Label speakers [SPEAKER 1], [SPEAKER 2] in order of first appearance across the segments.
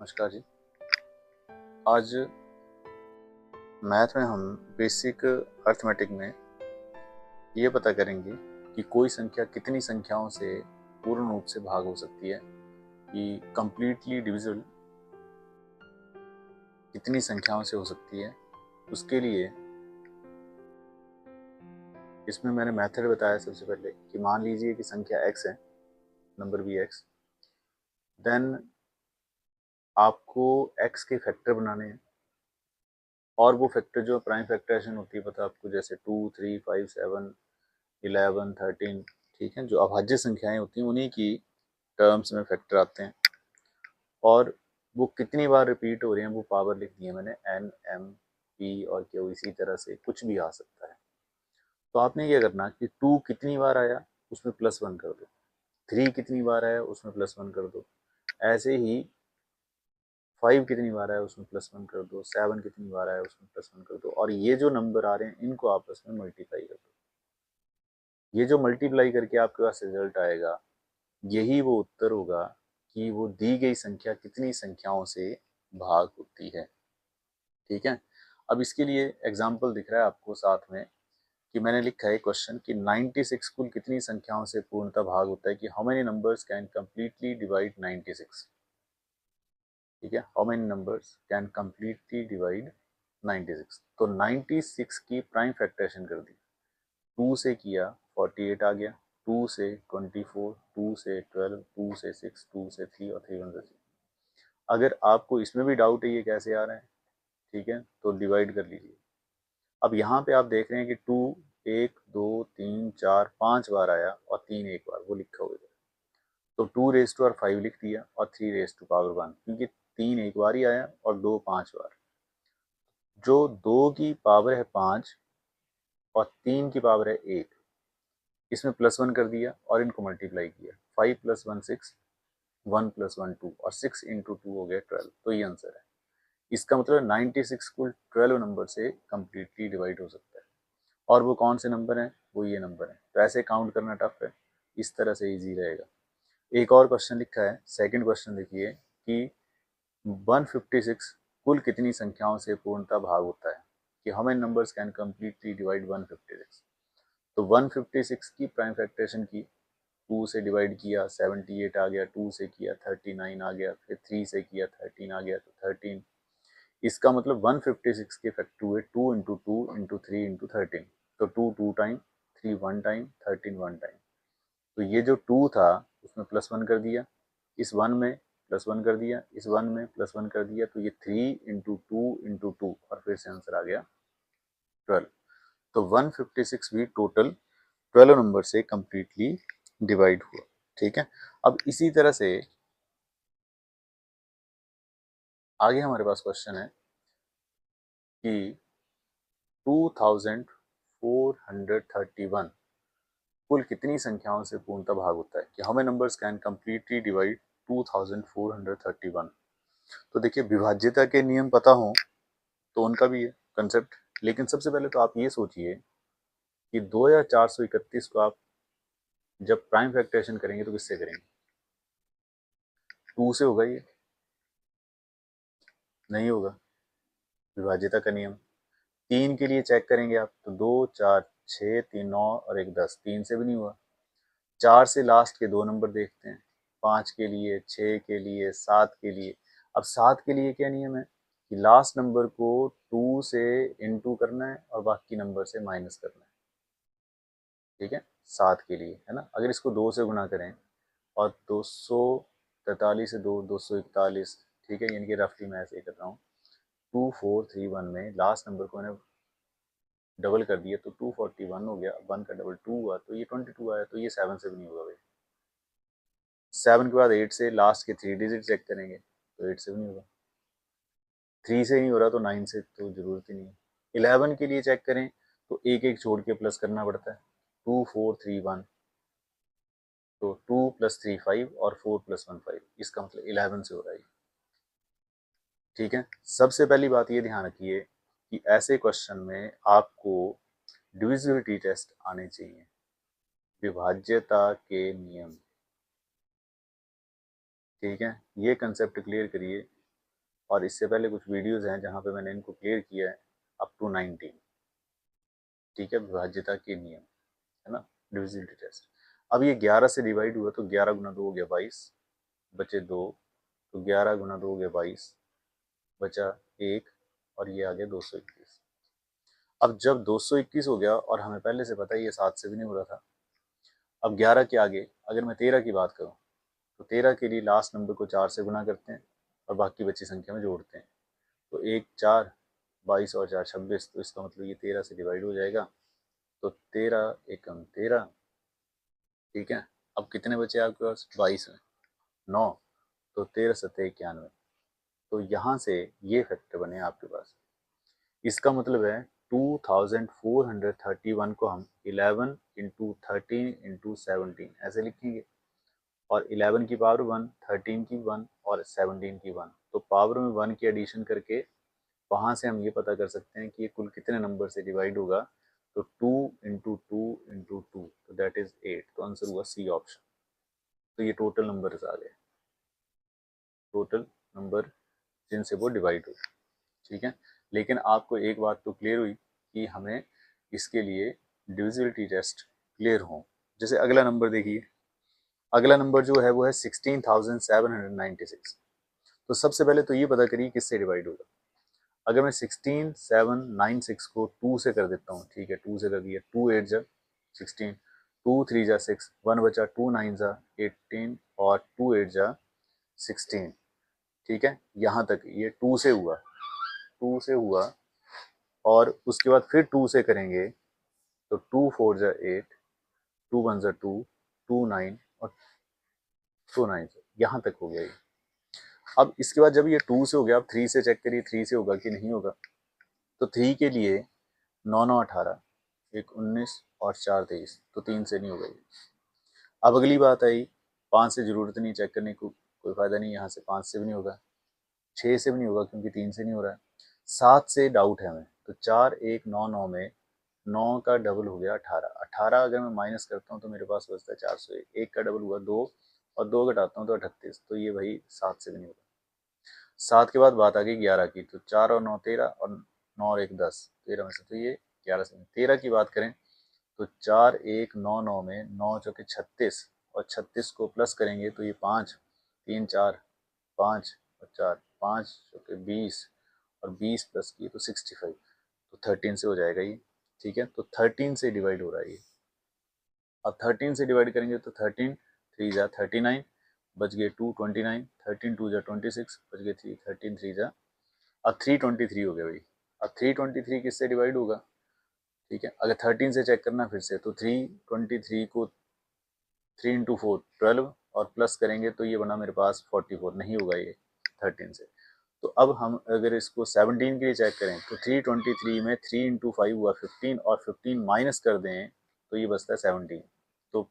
[SPEAKER 1] नमस्कार जी। आज मैथ में हम बेसिक अर्थमेटिक में ये पता करेंगे कि कोई संख्या कितनी संख्याओं से पूर्ण रूप से भाग हो सकती है, कि कंप्लीटली डिविजिबल कितनी संख्याओं से हो सकती है। उसके लिए इसमें मैंने मेथड बताया सबसे पहले कि मान लीजिए कि संख्या x है, नंबर भी x, देन आपको x के फैक्टर बनाने हैं और वो फैक्टर जो प्राइम फैक्टराइजेशन होती है पता आपको, जैसे 2, 3, 5, 7, 11, 13, ठीक है, जो अभाज्य संख्याएं होती हैं उन्हीं की टर्म्स में फैक्टर आते हैं और वो कितनी बार रिपीट हो रहे हैं वो पावर लिख दी है मैंने, एन, एम, पी और क्यू, इसी तरह से कुछ भी आ सकता है। तो आपने ये करना कि 2 कितनी बार आया उसमें +1 कर दो, 3 कितनी बार आया उसमें +1 कर दो, ऐसे ही 5 कितनी बार आया उसमें +1 कर दो, 7 कितनी बार आया उसमें +1 कर दो, और ये जो नंबर आ रहे हैं इनको आपस में मल्टीप्लाई कर दो। ये जो मल्टीप्लाई करके आपके पास रिजल्ट आएगा यही वो उत्तर होगा कि वो दी गई संख्या कितनी संख्याओं से भाग होती है। ठीक है, अब इसके लिए एग्जाम्पल दिख रहा है आपको साथ में कि मैंने लिखा है क्वेश्चन कि 96 कुल कितनी संख्याओं से पूर्णतः भाग होता है, कि how many numbers can completely divide 96। ठीक है, how many numbers can completely divide 96। तो 96 की प्राइम फैक्टराइजेशन कर दी, 2 से किया 48 आ गया, 2 से 24, 2 से 12, 2 से 6, 2 से 3 और 3 1 से 3। अगर आपको इसमें भी डाउट है ये कैसे आ रहे हैं, ठीक है, तो डिवाइड कर लीजिए। अब यहाँ पे आप देख रहे हैं कि 2 1 2 3 4 5 बार आया और 3 एक बार, वो लिखा हुआ है। तो 2 रेज़ टू पावर 5 लिख दिया और 3 रेज़ टू पावर 1, क्योंकि 3 एक बार ही आया और 2 5 बार। जो 2 की पावर है 5 और 3 की पावर है 1, इसमें +1 कर दिया और इनको मल्टीप्लाई किया, 5 + 1 6, 1 + 1 2 और 6 × 2 हो गया 12। तो ये आंसर है। इसका मतलब 96 कुल 12 नंबर से कम्प्लीटली डिवाइड हो सकता है। और वो कौन से नंबर हैं, वो ये नंबर हैं। तो ऐसे काउंट करना टफ है, इस तरह से इजी रहेगा। एक और क्वेश्चन लिखा है, सेकंड क्वेश्चन देखिए कि 156 कुल कितनी संख्याओं से पूर्णतः भाग होता है, कि how many numbers can completely divide 156। तो 156 की प्राइम फैक्टरेशन की, 2 से डिवाइड किया 78 आ गया, 2 से किया 39 आ गया, फिर 3 से किया 13 आ गया, तो 13। इसका मतलब 156 के फैक्टर हुए 2 × 2 × 3 × 13। तो 2 2 टाइम, 3 1 टाइम, 13 1 टाइम। तो ये जो 2 था उसमें +1 कर दिया, इस 1 में +1 कर दिया, इस 1 में +1 कर दिया, तो ये 3 × 2 × 2 और फिर से आंसर आ गया 12। तो 156 भी टोटल 12 नंबर से कंप्लीटली डिवाइड हुआ। ठीक है, अब इसी तरह से आगे हमारे पास क्वेश्चन है कि 2431 कुल कितनी संख्याओं से पूर्णतः भाग होता है, कि how many numbers can completely divide 2431। तो देखिए, विभाज्यता के नियम पता हो तो उनका भी है कंसेप्ट, लेकिन सबसे पहले तो आप ये सोचिए कि 2431 को आप जब प्राइम फैक्टरेशन करेंगे तो किससे करेंगे? 2 से होगा? ये नहीं होगा, विभाज्यता का नियम। 3 के लिए चेक करेंगे आप तो 2 4 6 3 9 और 1 10, 3 से भी नहीं हुआ। 4 से लास्ट के 2 नंबर देखते हैं, 5 के लिए, 6 के लिए, 7 के लिए। अब 7 के लिए क्या नियम है कि लास्ट नंबर को 2 से इनटू करना है और बाकी नंबर से माइनस करना है। ठीक है, 7 के लिए है ना। अगर इसको 2 से गुणा करें और 243 से 241, ठीक है, यानी कि रफली मैं ऐसे ही कर रहा हूँ, 2431 में लास्ट नंबर को मैंने डबल कर दिया तो 241 हो गया, 1 का डबल 2 हुआ तो ये 22 आया। तो ये 7 से भी नहीं होगा भाई। 7 के बाद 8 से लास्ट के 3 डिजिट चेक करेंगे तो 8 से भी नहीं होगा। 3 से नहीं हो रहा तो 9 से तो जरूरत ही नहीं है। 11 के लिए चेक करें तो एक एक छोड़ के प्लस करना पड़ता है, 2431, तो 2 + 3 5 और 4 + 1 5, इसका मतलब 11 से हो रहा है। ठीक है, सबसे पहली बात ये ध्यान रखिए कि ऐसे क्वेश्चन में आपको डिविजिबिलिटी टेस्ट आने चाहिए, विभाज्यता के नियम। ठीक है, ये कंसेप्ट क्लियर करिए और इससे पहले कुछ वीडियोज़ हैं जहाँ पे मैंने इनको क्लियर किया है अप टू 19। ठीक है, विभाज्यता के नियम, है ना, डिविजिबिलिटी टेस्ट। अब ये 11 से डिवाइड हुआ तो 11 गुना 2 हो गया 22, बचे 2, तो 11 गुना 2 हो गया 22, बचा 1, और ये आ गया 221। अब जब 221 हो गया और हमें पहले से पता है ये 7 से भी नहीं हो रहा था, अब 11 के आगे अगर मैं 13 की बात करूं तो 13 के लिए लास्ट नंबर को 4 से गुना करते हैं और बाकी बची संख्या में जोड़ते हैं। तो 1 4, 22 और 4 26, तो इसका मतलब ये 13 से डिवाइड हो जाएगा। तो 13 एकम 13। ठीक है, अब कितने बचे आपके पास? 22 में 9, तो 13 सत्ते 91। तो यहाँ से ये फैक्टर बने आपके पास। इसका मतलब है 2431 को हम 11 इंटू 13 इंटू 17 ऐसे लिखेंगे, और 11 की पावर 1, 13 की 1 और 17 की 1, तो पावर में 1 की एडिशन करके वहाँ से हम ये पता कर सकते हैं कि ये कुल कितने नंबर से डिवाइड होगा। तो 2 इंटू 2 इंटू 2, तो दैट इज 8। तो आंसर हुआ सी ऑप्शन। तो ये टोटल नंबर आ गए, टोटल नंबर जिनसे वो डिवाइड हुए। ठीक है, लेकिन आपको एक बात तो क्लियर हुई कि हमें इसके लिए डिविजिबिलिटी टेस्ट क्लियर हो। जैसे अगला नंबर देखिए, अगला नंबर जो है वो है 16,796। तो सबसे पहले तो ये पता करिए किससे डिवाइड होगा। अगर मैं 16,796 को 2 से कर देता हूँ, ठीक है, 2 से कर दिया, 2 8 जा 16, 2 3 जा 6, 1 बचा, 2 9 जा 18 और 2 8 जा 16। ठीक है, यहाँ तक ये 2 से हुआ, 2 से हुआ, और उसके बाद फिर 2 से करेंगे तो 2 4 जा 8, 2 1 जा 2, 2 9 और 2 9 जा, यहाँ तक हो गया ये। अब इसके बाद जब ये 2 से हो गया, अब 3 से चेक करिए 3 से होगा कि नहीं होगा। तो 3 के लिए 9 9 18, 1 19 और 4 23, तो 3 से नहीं होगा ये। अब अगली बात आई, 5 से जरूरत नहीं चेक करने को, कोई फायदा नहीं, यहाँ से 5 से भी नहीं होगा, 6 से भी नहीं होगा क्योंकि 3 से नहीं हो रहा है, 7 से डाउट है हमें। तो 4 1 9 9 में 9 का डबल हो गया 18, 18 अगर मैं माइनस करता हूँ तो मेरे पास बचता है 401, 1 का डबल हुआ 2, और 2 घटाता हूँ तो 38, तो ये भाई 7 से भी नहीं होगा। 7 के बाद बात आ गई 11 की, तो 4 और 9 13, और 9 और 1 10, 13 में से, तो ये 11 से। 13 की बात करें तो 4 1 9 9 में 9 चौके 36, और 36 को प्लस करेंगे तो ये 5 3 4 5 और 4 5 चौके 20, और 20 प्लस की तो 65, तो 13 से हो जाएगा ये। ठीक है, तो 13 से डिवाइड हो रहा है ये। अब 13 से डिवाइड करेंगे तो 13 3 जा 39, बच गए 2 29, 13 2 जा 26, बच गए 3, 13 3 जा, अब 323 हो गया भाई। अब 323 किससे डिवाइड होगा? ठीक है, अगर 13 से चेक करना फिर से, तो 323 को 3 इंटू 4 12, और प्लस करेंगे तो ये बना मेरे पास 44, नहीं होगा ये 13 से। तो अब हम अगर इसको 17 के लिए चेक करें तो 323 में 3 इंटू 5 हुआ 15, और 15 माइनस कर दें तो ये बचता है 17। तो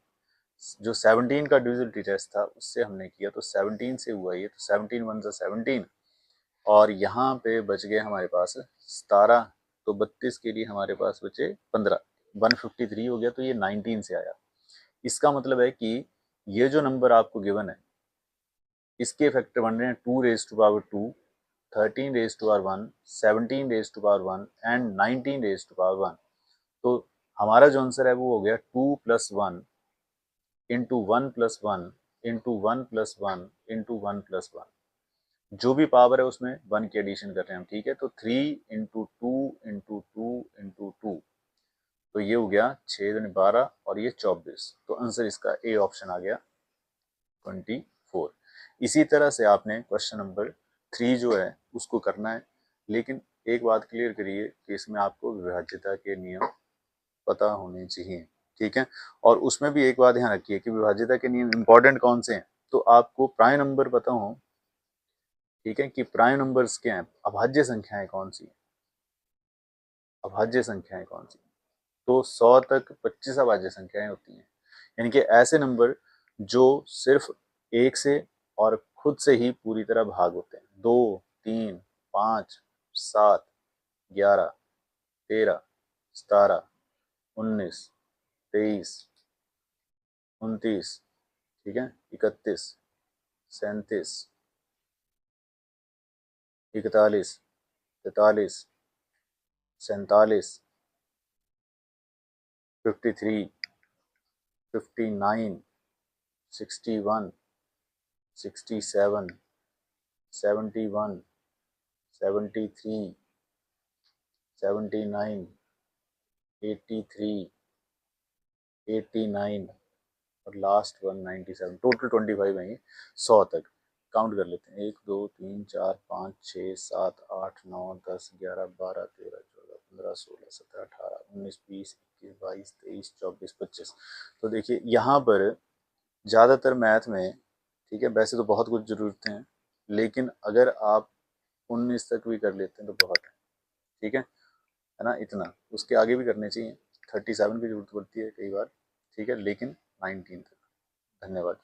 [SPEAKER 1] जो 17 का डिविजिबिलिटी टेस्ट था उससे हमने किया तो 17 से हुआ ये, तो 17 1 जा 17, और यहाँ पे बच गए हमारे पास 17, तो 32 के लिए हमारे पास बचे 15, 153 हो गया, तो ये 19 से आया। इसका मतलब है कि ये जो नंबर आपको गिवन है इसके फैक्टर बन रहे हैं 2 raise to power 2, 13 raise to power 1, 17 raise to power 1 and 19 raise to power 1। तो हमारा जो आंसर है वो हो गया 2 plus 1 into 1 plus 1 into 1 plus 1 into 1 plus 1, जो भी पावर है उसमें 1 की एडिशन कर रहे हैं हम। ठीक है, तो 3 इंटू 2 इंटू 2 इंटू 2, तो ये हो गया 6 दूनी 12 और ये 24, तो आंसर इसका ए ऑप्शन आ गया 24। इसी तरह से आपने क्वेश्चन नंबर 3 जो है उसको करना है, लेकिन एक बात क्लियर करिए कि इसमें आपको विभाज्यता के नियम पता होने चाहिए। ठीक है, और उसमें भी एक बात ध्यान रखिए कि विभाज्यता के नियम इंपॉर्टेंट कौन से हैं। तो आपको प्राइम नंबर पता हो, ठीक है, कि प्राइम नंबर्स क्या हैं, अभाज्य संख्याएं कौन सी हैं, अभाज्य संख्याएं कौन सी, तो 100 तक 25 अभाज्य संख्याएं होती हैं, यानी कि ऐसे नंबर जो सिर्फ एक से और खुद से ही पूरी तरह भाग होते हैं। 2 3 5 7 11 13 17 19 23 29, ठीक है, 31 37 41, 43, 47, 53, 59, 61, 67, 71, 73, 79, 83, 89 और लास्ट 197। टोटल 25 है ये 100 तक। काउंट कर लेते हैं, 1 2 3 4 5 6 7 8 9 10 11 12 13 14 15 16 17 18 19 20 21 22 23 24 25। तो देखिए यहाँ पर ज़्यादातर मैथ में, ठीक है, वैसे तो बहुत कुछ ज़रूरतें हैं, लेकिन अगर आप 19 तक भी कर लेते हैं तो बहुत है, ठीक है ना। इतना उसके आगे भी करने चाहिए, 37 की जरूरत पड़ती है कई बार, ठीक है, लेकिन 19 तक। धन्यवाद।